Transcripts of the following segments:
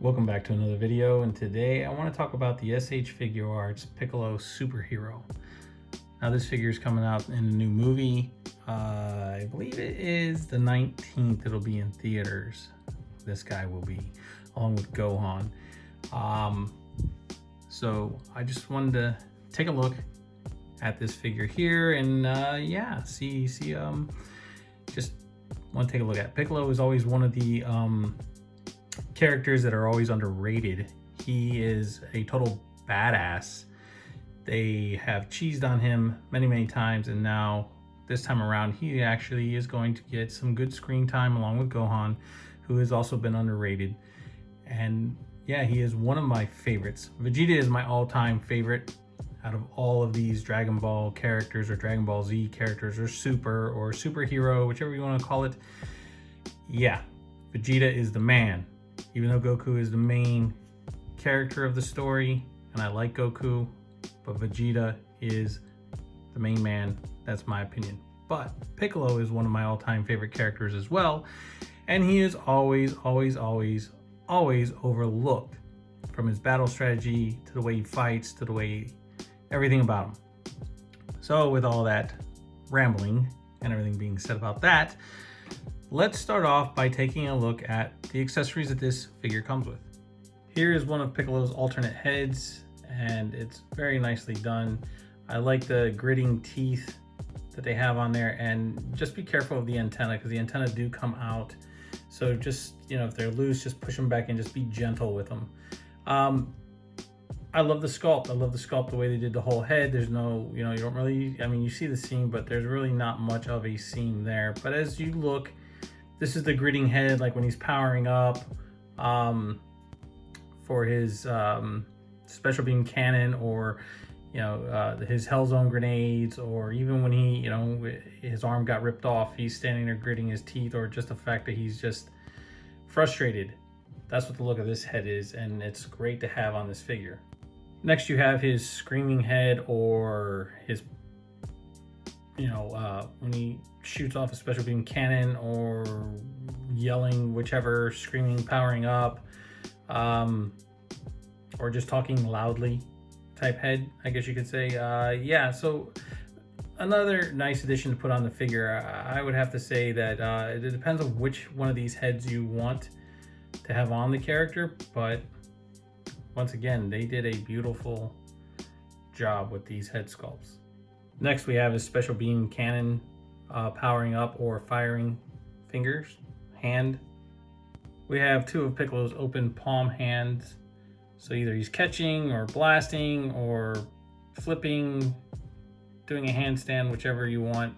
Welcome back to another video, and today I want to talk about the S.H.Figuarts Piccolo superhero. Now this figure is coming out in a new movie. I believe it is the 19th. It'll be in theaters. This guy will be, along with Gohan. So I just wanted to take a look at this figure here and just want to take a look at. Piccolo is always one of the characters that are always underrated. He is a total badass. They have cheesed on him many times, and now this time around he actually is going to get some good screen time along with Gohan, who has also been underrated. And yeah, he is one of my favorites. Vegeta is my all-time favorite out of all of these Dragon Ball characters, or Dragon Ball Z characters, or super or superhero, whichever you want to call it. Yeah, Vegeta is the man. Even though Goku is the main character of the story, and I like Goku, but Vegeta is the main man. That's my opinion. But Piccolo is one of my all-time favorite characters as well, and he is always overlooked, from his battle strategy to the way he fights to the way everything about him. So with all that rambling and everything being said about that, let's start off by taking a look at the accessories that this figure comes with. Here is one of Piccolo's alternate heads, and it's very nicely done. I like the gritting teeth that they have on there, and just be careful of the antenna, because the antenna do come out. So just, if they're loose, just push them back and just be gentle with them. I love the sculpt. I love the sculpt, the way they did the whole head. There's no, you don't really, you see the seam, but there's really not much of a seam there. But as you look, this is the gritting head, like when he's powering up for his special beam cannon, or his Hell Zone grenades, or even when he, his arm got ripped off, he's standing there gritting his teeth, or just the fact that he's just frustrated. That's what the look of this head is, and it's great to have on this figure. Next, you have his screaming head, or his, when he shoots off a special beam cannon, or yelling, whichever, screaming, powering up, or just talking loudly type head, I guess you could say. Yeah, so another nice addition to put on the figure. I would have to say that it depends on which one of these heads you want to have on the character, but once again, they did a beautiful job with these head sculpts. Next, we have his special beam cannon powering up or firing hand. We have two of Piccolo's open palm hands. So either he's catching or blasting or flipping, doing a handstand, whichever you want.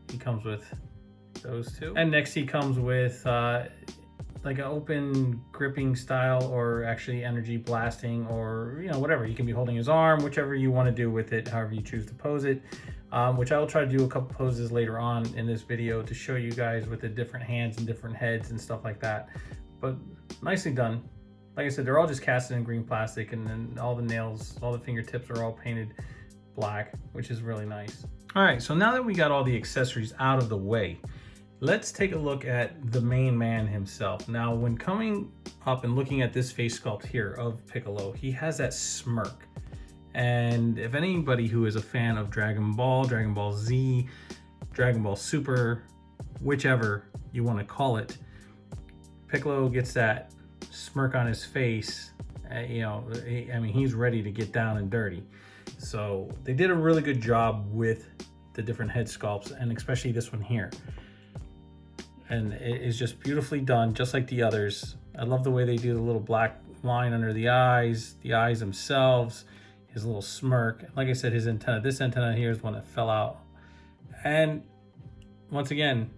He comes with those two. And next he comes with like an open gripping style, or actually energy blasting, or whatever. You can be holding his arm, whichever you want to do with it, however you choose to pose it, which I will try to do a couple poses later on in this video to show you guys with the different hands and different heads and stuff like that. But nicely done. Like I said, they're all just casted in green plastic, and then all the nails, all the fingertips are all painted black, which is really nice. All right, so now that we got all the accessories out of the way, let's take a look at the main man himself. Now, when coming up and looking at this face sculpt here of Piccolo, he has that smirk. And if anybody who is a fan of Dragon Ball Z, Dragon Ball Super, whichever you want to call it, Piccolo gets that smirk on his face. He's ready to get down and dirty. So they did a really good job with the different head sculpts, and especially this one here. And it is just beautifully done, just like the others. I love the way they do the little black line under the eyes themselves, his little smirk. Like I said, his antenna, this antenna here is one that fell out. And once again,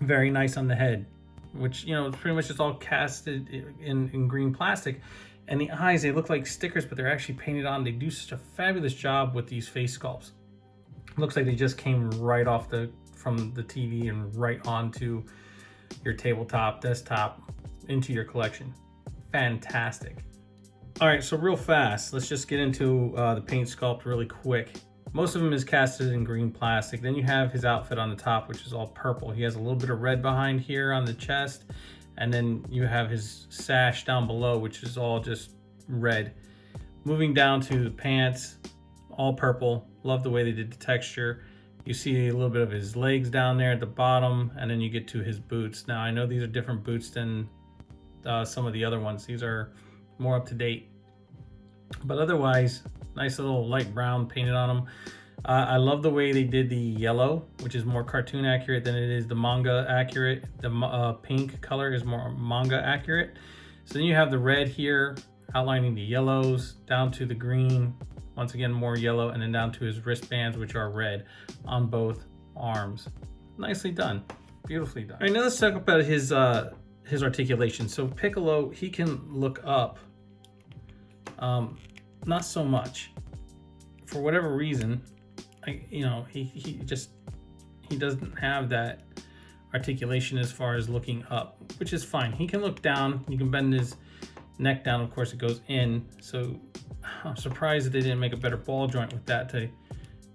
very nice on the head, which, it's pretty much just all casted in green plastic. And the eyes, they look like stickers, but they're actually painted on. They do such a fabulous job with these face sculpts. Looks like they just came right off from the TV and right onto your tabletop, desktop, into your collection. Fantastic. All right, so real fast, let's just get into the paint sculpt really quick. Most of them is casted in green plastic. Then you have his outfit on the top, which is all purple. He has a little bit of red behind here on the chest, and then you have his sash down below, which is all just red. Moving down to the pants, all purple. Love the way they did the texture. You see a little bit of his legs down there at the bottom, and then you get to his boots. Now I know these are different boots than some of the other ones. These are more up to date, but otherwise nice little light brown painted on them. I love the way they did the yellow, which is more cartoon accurate than it is the manga accurate. The pink color is more manga accurate. So then you have the red here outlining the yellows down to the green, once again more yellow, and then down to his wristbands, which are red on both arms. Nicely done, beautifully done. All right, now let's talk about his articulation. So Piccolo, he can look up, not so much. For whatever reason, he doesn't have that articulation as far as looking up, which is fine. He can look down. You can bend his neck down. Of course, it goes in. So I'm surprised that they didn't make a better ball joint with that to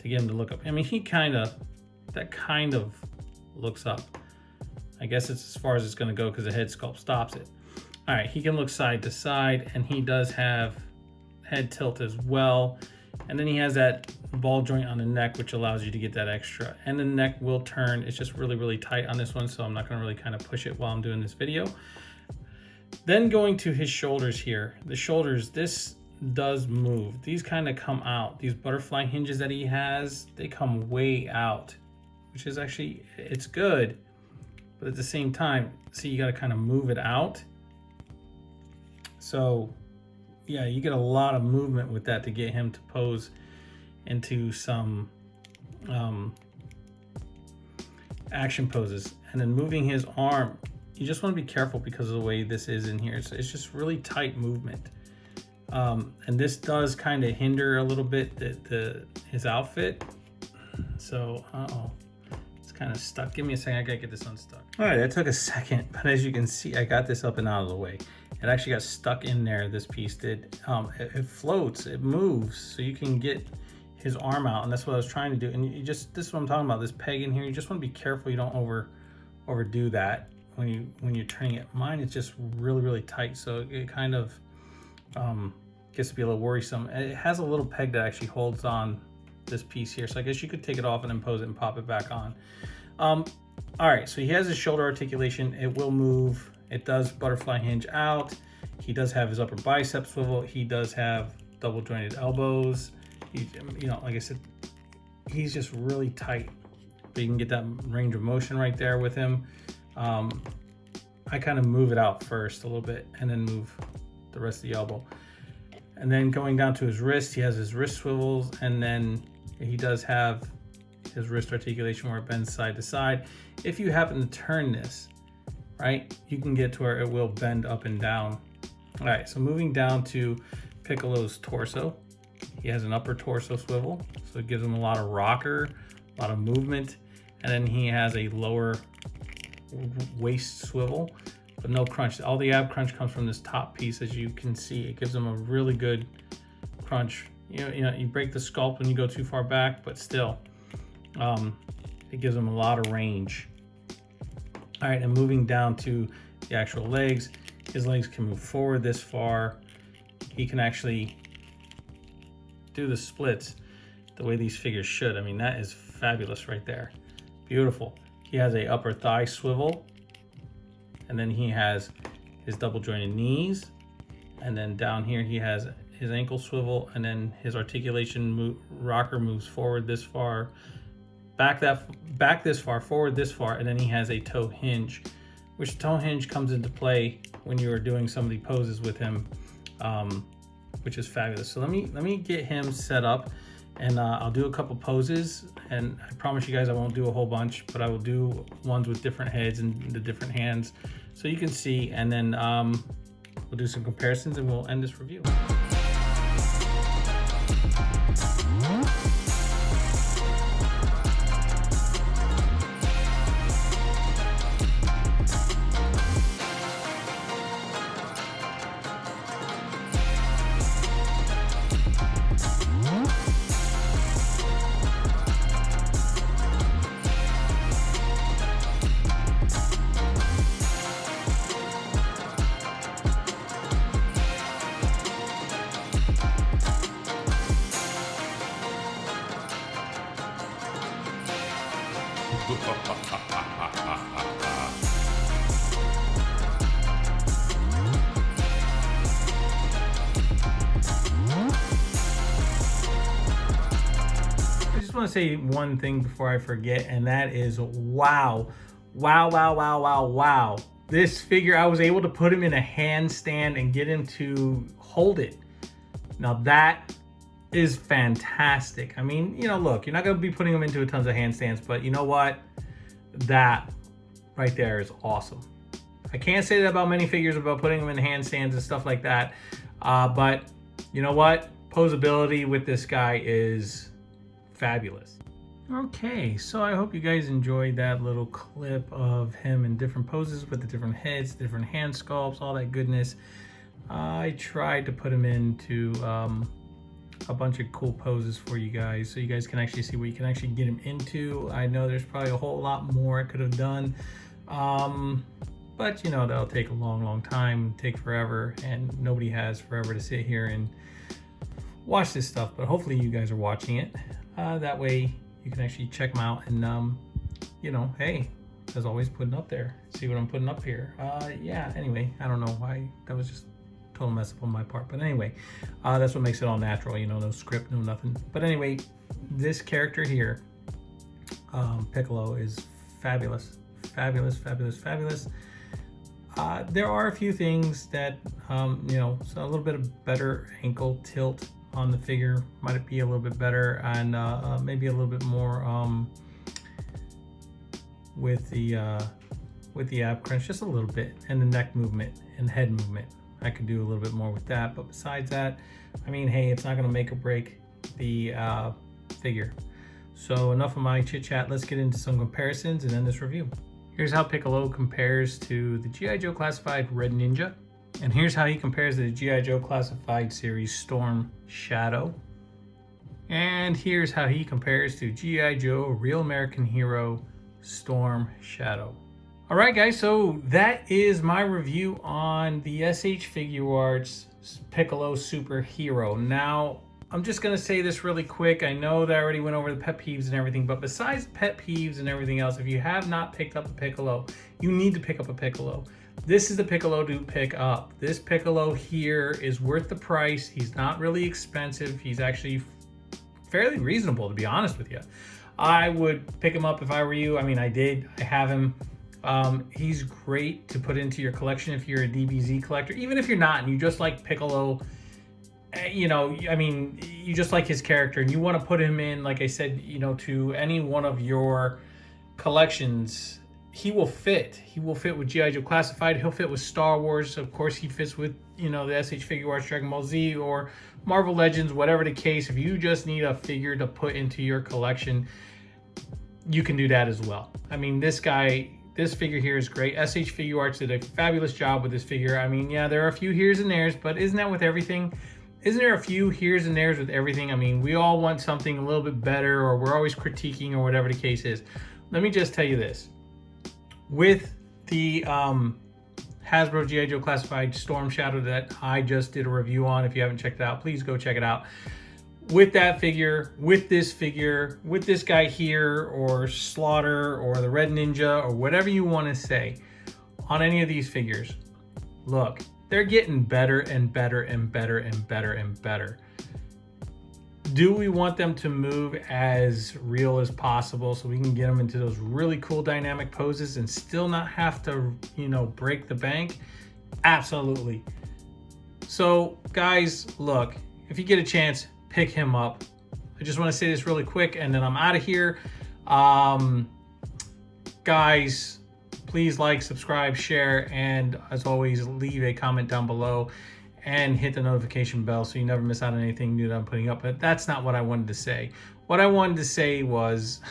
get him to look up. I mean, that kind of looks up. I guess it's as far as it's going to go because the head sculpt stops it. All right, he can look side to side, and he does have head tilt as well. And then he has that ball joint on the neck, which allows you to get that extra. And the neck will turn. It's just really, really tight on this one, so I'm not going to really kind of push it while I'm doing this video. Then going to his shoulders here. The shoulders, this does move. These kind of come out. These butterfly hinges that he has, they come way out, which is actually, it's good. But at the same time, see, you got to kind of move it out. So yeah, you get a lot of movement with that to get him to pose into some action poses. And then moving his arm, you just want to be careful because of the way this is in here. So it's just really tight movement. And this does kind of hinder a little bit his outfit. So, it's kind of stuck. Give me a second, I gotta get this unstuck. All right, that took a second, but as you can see, I got this up and out of the way. It actually got stuck in there, this piece did. It floats, it moves, so you can get his arm out, and that's what I was trying to do. And this is what I'm talking about, this peg in here, you just want to be careful you don't overdo that when you're turning it. Mine is just really, really tight, so it kind of gets to be a little worrisome. It has a little peg that actually holds on this piece here, so I guess you could take it off and then pose it and pop it back on. All right, so he has his shoulder articulation. It will move. It does butterfly hinge out. He does have his upper bicep swivel. He does have double jointed elbows. Like I said, he's just really tight, but you can get that range of motion right there with him. I kind of move it out first a little bit and then move the rest of the elbow. And then going down to his wrist, he has his wrist swivels, and then he does have his wrist articulation where it bends side to side. If you happen to turn this, right, you can get to where it will bend up and down. All right, so moving down to Piccolo's torso, he has an upper torso swivel, so it gives him a lot of rocker, a lot of movement, and then he has a lower waist swivel, but no crunch. All the ab crunch comes from this top piece, as you can see. It gives him a really good crunch. You break the sculpt when you go too far back, but still, it gives him a lot of range. All right, and moving down to the actual legs, his legs can move forward this far. He can actually do the splits the way these figures should. I mean, that is fabulous right there. Beautiful. He has a upper thigh swivel, and then he has his double jointed knees, and then down here he has his ankle swivel, and then his articulation rocker moves forward this far, back this far, forward this far, and then he has a toe hinge, which toe hinge comes into play when you are doing some of the poses with him, which is fabulous. So let me get him set up, and I'll do a couple poses, and I promise you guys I won't do a whole bunch, but I will do ones with different heads and the different hands so you can see, and then we'll do some comparisons and we'll end this review. I just want to say one thing before I forget, and that is wow. Wow, wow, wow, wow, wow. This figure, I was able to put him in a handstand and get him to hold it. Now that is fantastic. I mean, you know, look, you're not going to be putting him into tons of handstands, but you know what? That right there is awesome. I can't say that about many figures about putting them in handstands and stuff like that. But you know what? Posability with this guy is fabulous. Okay, so I hope you guys enjoyed that little clip of him in different poses with the different heads, different hand sculpts, all that goodness. I tried to put him into a bunch of cool poses for you guys so you guys can actually see what you can actually get him into. I know there's probably a whole lot more I could have done, but you know, that'll take a long time, take forever, and nobody has forever to sit here and watch this stuff, but hopefully you guys are watching it. That way you can actually check them out and you know, hey, as always, putting up there, see what I'm putting up here. Yeah, anyway, I don't know why, that was just total mess up on my part, but anyway, that's what makes it all natural, you know, no script, no nothing. But anyway, this character here, Piccolo, is fabulous. There are a few things that you know, so a little bit of better ankle tilt on the figure might be a little bit better, and maybe a little bit more with the ab crunch, just a little bit, and the neck movement and head movement. I could do a little bit more with that, but besides that, I mean, hey, it's not going to make or break the figure. So enough of my chit chat. Let's get into some comparisons and end this review. Here's how Piccolo compares to the G.I. Joe Classified Red Ninja. And here's how he compares to the G.I. Joe Classified Series Storm Shadow. And here's how he compares to G.I. Joe Real American Hero Storm Shadow. All right, guys, so that is my review on the S.H.Figuarts Piccolo Superhero. Now, I'm just going to say this really quick. I know that I already went over the pet peeves and everything, but besides pet peeves and everything else, if you have not picked up a Piccolo, you need to pick up a Piccolo. This is the Piccolo to pick up. This Piccolo here is worth the price. He's not really expensive. He's actually fairly reasonable, to be honest with you. I would pick him up if I were you. I mean, I did. I have him. He's great to put into your collection if you're a DBZ collector. Even if you're not and you just like Piccolo, you know, I mean, you just like his character and you want to put him in, like I said, you know, to any one of your collections, he will fit. He will fit with G.I. Joe Classified. He'll fit with Star Wars. Of course, he fits with, you know, the S.H.Figuarts Dragon Ball Z or Marvel Legends, whatever the case. If you just need a figure to put into your collection, you can do that as well. I mean, this figure here is great. S.H.Figuarts did a fabulous job with this figure. I mean, yeah, there are a few here's and there's, but isn't that with everything? Isn't there a few here's and there's with everything? I mean, we all want something a little bit better, or we're always critiquing, or whatever the case is. Let me just tell you this. With the Hasbro G.I. Joe Classified Storm Shadow that I just did a review on, if you haven't checked it out, please go check it out. With that figure, with this guy here, or Slaughter, or the Red Ninja, or whatever you want to say, on any of these figures, look, they're getting better and better and better and better and better. Do we want them to move as real as possible so we can get them into those really cool dynamic poses and still not have to, you know, break the bank? Absolutely. So guys, look, if you get a chance, pick him up. I just want to say this really quick and then I'm out of here. Guys, please like, subscribe, share, and as always, leave a comment down below and hit the notification bell so you never miss out on anything new that I'm putting up. But that's not what I wanted to say. What I wanted to say was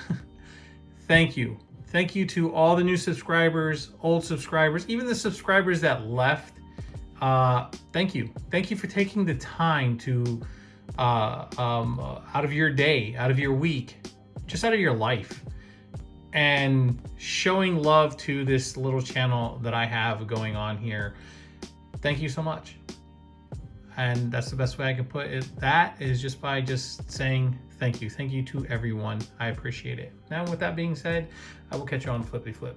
thank you. Thank you to all the new subscribers, old subscribers, even the subscribers that left. Thank you. Thank you for taking the time to, out of your day, out of your week, just out of your life, and showing love to this little channel that I have going on here. Thank you so much. And that's the best way I can put it. That is just by just saying thank you. Thank you to everyone. I appreciate it. Now, with that being said, I will catch you on Flippy Flip.